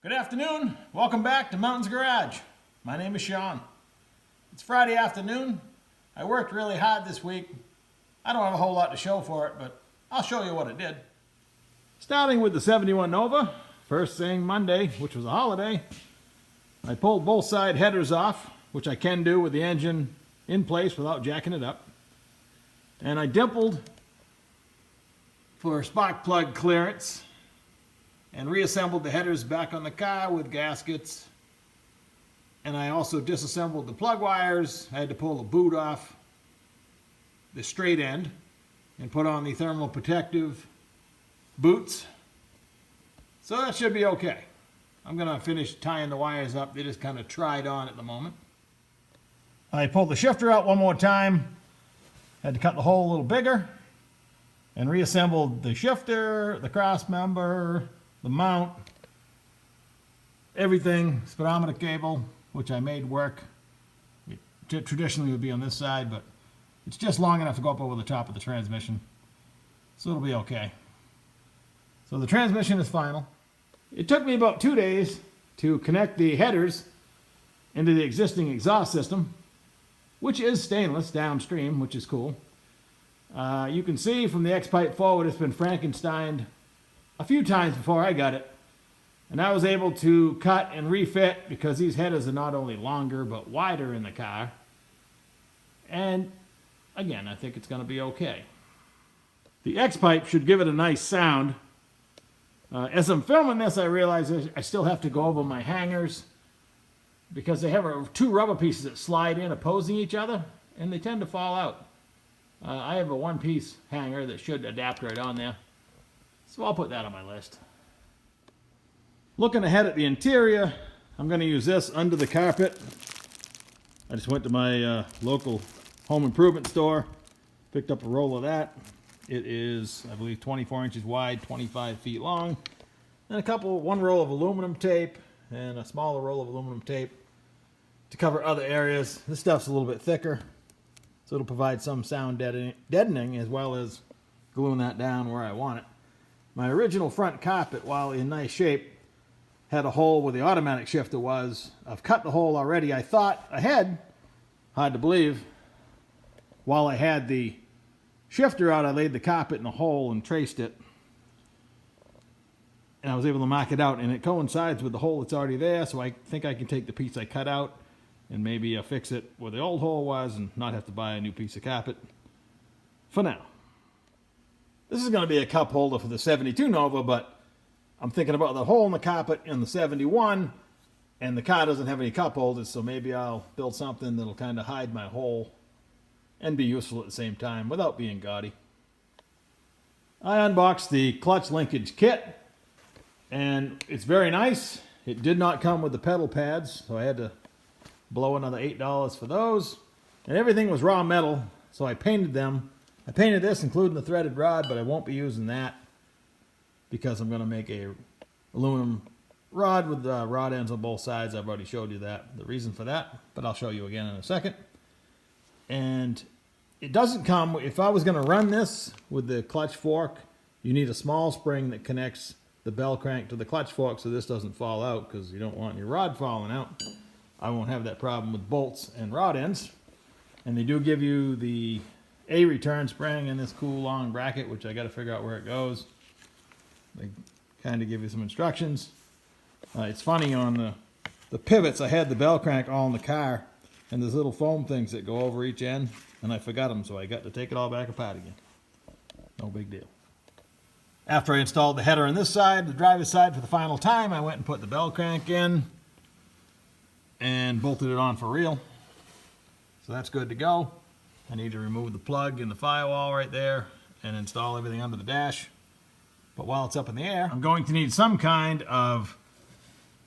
Good afternoon. Welcome back to Mountains Garage. My name is Sean. It's Friday afternoon. I worked really hard this week. I don't have a whole lot to show for it, but I'll show you what I did. Starting with the 71 Nova, first thing Monday, which was a holiday, I pulled both side headers off, which I can do with the engine in place without jacking it up. And I dimpled for spark plug clearance and reassembled the headers back on the car with gaskets. And I also disassembled the plug wires. I had to pull the boot off the straight end and put on the thermal protective boots. So that should be okay. I'm going to finish tying the wires up. They just kind of tried on at the moment. I pulled the shifter out one more time. Had to cut the hole a little bigger and reassembled the shifter, the cross member, the mount, everything, speedometer cable, which I made work. It traditionally would be on this side, but it's just long enough to go up over the top of the transmission. So it'll be okay. So the transmission is final. It took me about 2 days to connect the headers into the existing exhaust system, which is stainless downstream, which is cool. You can see from the X-pipe forward, it's been Frankensteined a few times before I got it. And I was able to cut and refit because these headers are not only longer but wider in the car. And again, I think it's going to be okay. The X-pipe should give it a nice sound. As I'm filming this, I realize I still have to go over my hangers because they have two rubber pieces that slide in opposing each other and they tend to fall out. I have a one-piece hanger that should adapt right on there. So I'll put that on my list. Looking ahead at the interior, I'm going to use this under the carpet. I just went to my local home improvement store, picked up a roll of that. It is, I believe, 24 inches wide, 25 feet long, and one roll of aluminum tape and a smaller roll of aluminum tape to cover other areas. This stuff's a little bit thicker, so it'll provide some sound deadening as well as gluing that down where I want it. My original front carpet, while in nice shape, had a hole where the automatic shifter was. I've cut the hole already. I thought ahead, hard to believe, while I had the shifter out, I laid the carpet in the hole and traced it. And I was able to mark it out, and it coincides with the hole that's already there, so I think I can take the piece I cut out and maybe fix it where the old hole was and not have to buy a new piece of carpet for now. This is going to be a cup holder for the 72 Nova, but I'm thinking about the hole in the carpet in the 71, and the car doesn't have any cup holders, so maybe I'll build something that'll kind of hide my hole and be useful at the same time without being gaudy. I unboxed the clutch linkage kit, and it's very nice. It did not come with the pedal pads, so I had to blow another $8 for those. And everything was raw metal, so I painted them. I painted this, including the threaded rod, but I won't be using that because I'm going to make a aluminum rod with rod ends on both sides. I've already showed you that, the reason for that, but I'll show you again in a second. And it doesn't come, if I was going to run this with the clutch fork, you need a small spring that connects the bell crank to the clutch fork so this doesn't fall out because you don't want your rod falling out. I won't have that problem with bolts and rod ends. And they do give you the A return spring in this cool long bracket, which I got to figure out where it goes. They kind of give you some instructions. It's funny, on the pivots, I had the bell crank all in the car, and there's little foam things that go over each end, and I forgot them, so I got to take it all back apart again. No big deal. After I installed the header on this side, the driver's side, for the final time, I went and put the bell crank in and bolted it on for real. So that's good to go. I need to remove the plug in the firewall right there and install everything under the dash. But while it's up in the air, I'm going to need some kind of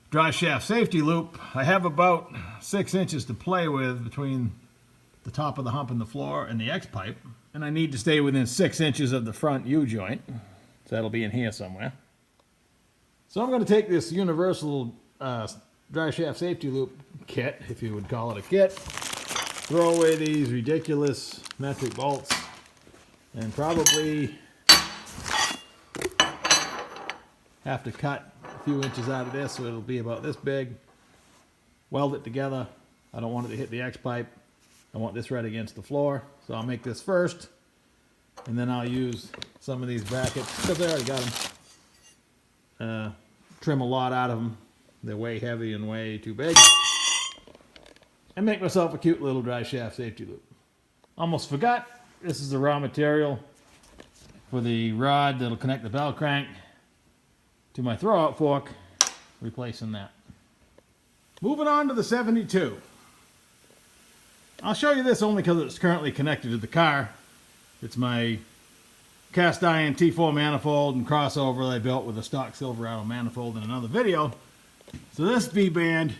drive shaft safety loop. I have about 6 inches to play with between the top of the hump in the floor and the X-pipe. And I need to stay within 6 inches of the front U-joint. So that'll be in here somewhere. So I'm going to take this universal drive shaft safety loop kit, if you would call it a kit, throw away these ridiculous metric bolts, and probably have to cut a few inches out of this, so it'll be about this big. Weld it together. I don't want it to hit the X-pipe. I want this right against the floor. So I'll make this first, and then I'll use some of these brackets, because I already got them. Trim a lot out of them. They're way heavy and way too big. And make myself a cute little dry shaft safety loop. Almost forgot, this is the raw material for the rod that'll connect the bell crank to my throwout fork, replacing that. Moving on to the 72. I'll show you this only because it's currently connected to the car. It's my cast iron T4 manifold and crossover that I built with a stock Silverado manifold in another video. So this V-band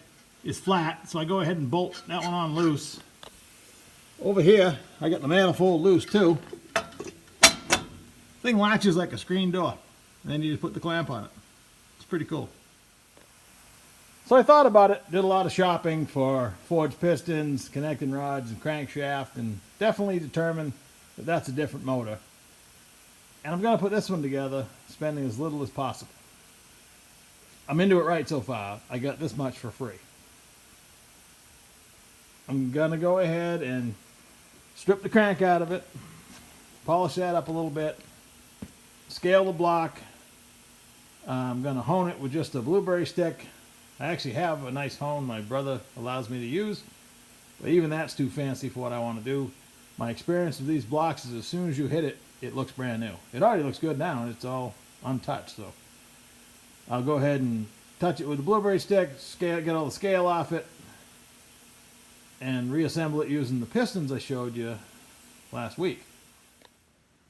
is flat, so I go ahead and bolt that one on loose. Over here, I got the manifold loose too. Thing latches like a screen door, and then you just put the clamp on it. It's pretty cool. So I thought about it, did a lot of shopping for forged pistons, connecting rods, and crankshaft, and definitely determined that that's a different motor. And I'm going to put this one together, spending as little as possible. I'm into it right so far. I got this much for free. I'm going to go ahead and strip the crank out of it, polish that up a little bit, scale the block. I'm going to hone it with just a blueberry stick. I actually have a nice hone my brother allows me to use, but even that's too fancy for what I want to do. My experience with these blocks is as soon as you hit it, it looks brand new. It already looks good now, and it's all untouched, so I'll go ahead and touch it with the blueberry stick, get all the scale off it, and reassemble it using the pistons I showed you last week.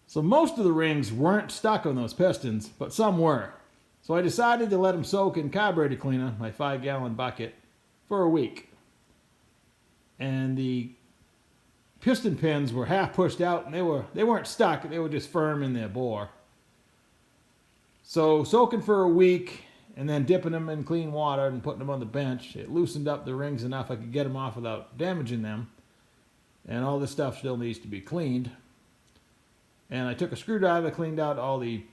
So most of the rings weren't stuck on those pistons, but some were. So I decided to let them soak in carburetor cleaner, my 5-gallon bucket, for a week. And the piston pins were half pushed out, and they weren't stuck, they were just firm in their bore. So soaking for a week, and then dipping them in clean water and putting them on the bench, it loosened up the rings enough I could get them off without damaging them. And all this stuff still needs to be cleaned. And I took a screwdriver, cleaned out all the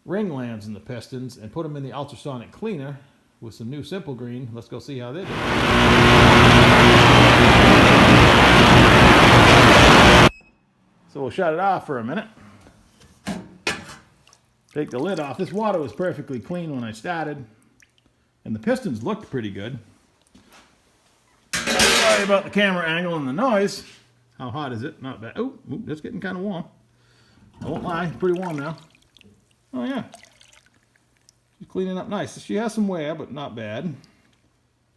ring lands in the pistons, and put them in the ultrasonic cleaner with some new Simple Green. Let's go see how they do. So we'll shut it off for a minute. Take the lid off. This water was perfectly clean when I started, and the pistons looked pretty good. Sorry about the camera angle and the noise. How hot is it? Not bad. Oh, that's getting kind of warm. I won't lie, it's pretty warm now. Oh yeah, she's cleaning up nice. She has some wear, but not bad.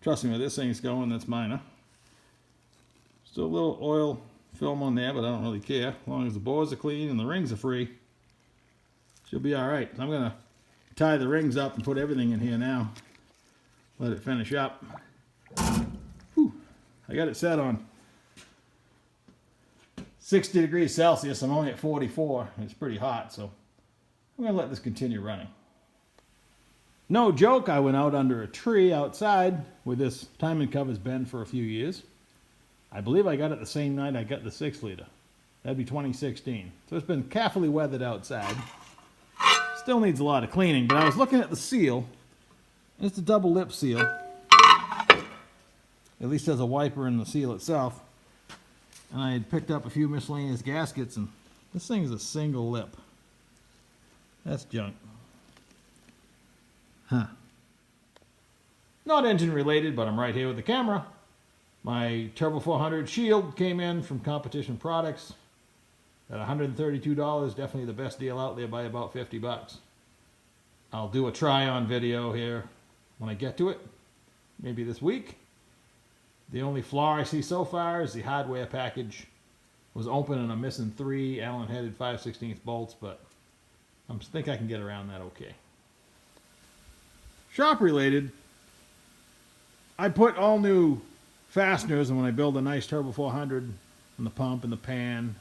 Trust me, where this thing's going, that's minor. Still a little oil film on there, but I don't really care. As long as the bores are clean and the rings are free, she'll be all right. I'm gonna tie the rings up and put everything in here now. Let it finish up. Whew. I got it set on 60 degrees Celsius. I'm only at 44. It's pretty hot, so I'm going to let this continue running. No joke, I went out under a tree outside where this timing cover's been for a few years. I believe I got it the same night I got the 6-liter. That'd be 2016. So it's been carefully weathered outside. Still needs a lot of cleaning, but I was looking at the seal. It's a double lip seal. At least has a wiper in the seal itself. And I had picked up a few miscellaneous gaskets, and this thing is a single lip. That's junk. Huh. Not engine related, but I'm right here with the camera. My Turbo 400 Shield came in from Competition Products at $132. Definitely the best deal out there by about 50 bucks. I'll do a try-on video here when I get to it, maybe this week. The only flaw I see so far is the hardware package was open and I'm missing 3 Allen-headed 5/16 bolts, but I think I can get around that okay. Shop related, I put all new fasteners, and when I build a nice Turbo 400 on the pump and the pan,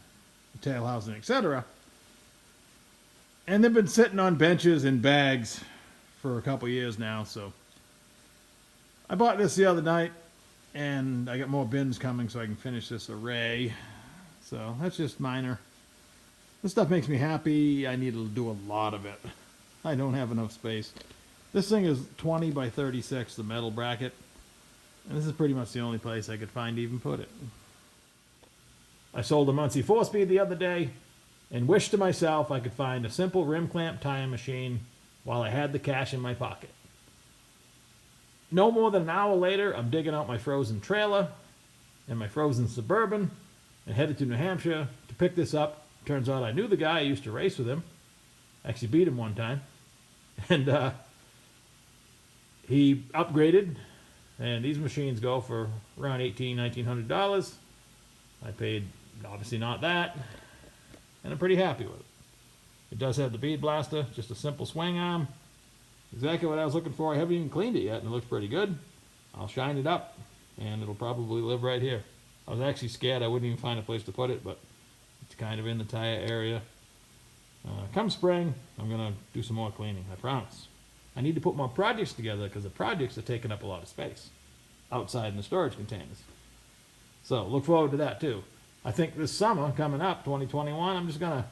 the tail housing, etc. And they've been sitting on benches in bags for a couple years now, so I bought this the other night, and I got more bins coming so I can finish this array. So that's just minor. This stuff makes me happy. I need to do a lot of it. I don't have enough space. This thing is 20 by 36, the metal bracket. And this is pretty much the only place I could find to even put it. I sold a Muncie 4-speed the other day and wished to myself I could find a simple rim clamp tying machine while I had the cash in my pocket. No more than an hour later, I'm digging out my frozen trailer and my frozen Suburban and headed to New Hampshire to pick this up. Turns out I knew the guy. I used to race with him. Actually beat him one time. And he upgraded, and these machines go for around $1,800-$1,900. I paid, obviously not that, and I'm pretty happy with it. It does have the bead blaster, just a simple swing arm. Exactly what I was looking for. I haven't even cleaned it yet, and it looks pretty good. I'll shine it up, and it'll probably live right here. I was actually scared I wouldn't even find a place to put it, but it's kind of in the tire area. Come spring, I'm going to do some more cleaning, I promise. I need to put more projects together because the projects are taking up a lot of space outside in the storage containers. So look forward to that too. I think this summer coming up, 2021, I'm just going to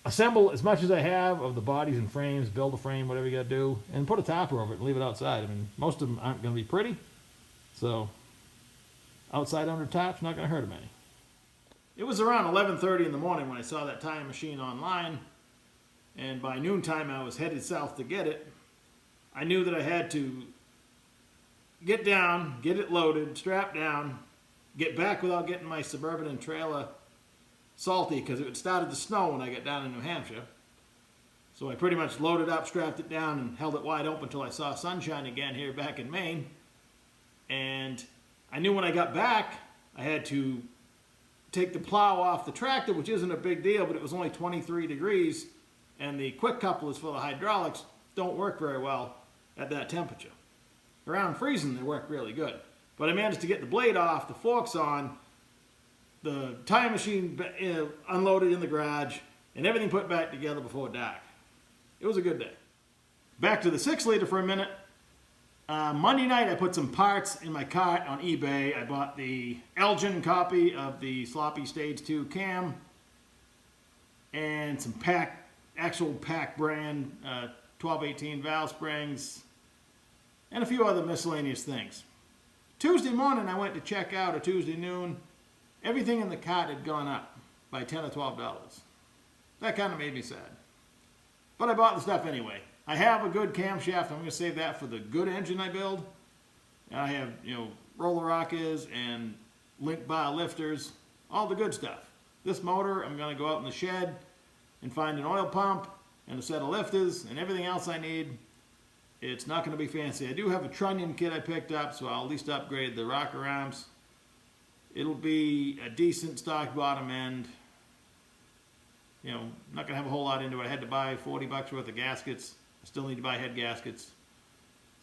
assemble as much as I have of the bodies and frames, build a frame, whatever you got to do, and put a topper over it and leave it outside. I mean, most of them aren't going to be pretty, so outside under top's not going to hurt them any. It was around 11:30 in the morning when I saw that tying machine online, and by noontime I was headed south to get it. I knew that I had to get down, get it loaded, strap down, get back without getting my Suburban and trailer salty because it had started to snow when I got down in New Hampshire. So I pretty much loaded up, strapped it down, and held it wide open until I saw sunshine again here back in Maine. And I knew when I got back I had to take the plow off the tractor, which isn't a big deal, but it was only 23 degrees, and the quick couplers for the hydraulics don't work very well at that temperature. Around freezing, they work really good. But I managed to get the blade off, the forks on, the tire machine unloaded in the garage, and everything put back together before dark. It was a good day. Back to the 6-liter for a minute. Monday night, I put some parts in my cart on eBay. I bought the Elgin copy of the Sloppy Stage 2 cam and some actual pack brand 1218 valve springs and a few other miscellaneous things. Tuesday morning, I went to check out, or Tuesday noon. Everything in the cart had gone up by $10 or $12. That kind of made me sad. But I bought the stuff anyway. I have a good camshaft. I'm going to save that for the good engine I build. And I have, roller rockers and link bar lifters, all the good stuff. This motor, I'm going to go out in the shed and find an oil pump and a set of lifters and everything else I need. It's not going to be fancy. I do have a trunnion kit I picked up, so I'll at least upgrade the rocker arms. It'll be a decent stock bottom end. Not going to have a whole lot into it. I had to buy $40 worth of gaskets. I still need to buy head gaskets.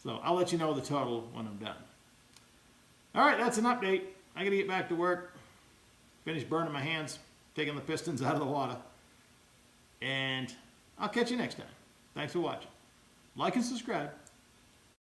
So I'll let you know the total when I'm done. All right, that's an update. I got to get back to work. Finish burning my hands, taking the pistons out of the water. And I'll catch you next time. Thanks for watching. Like and subscribe.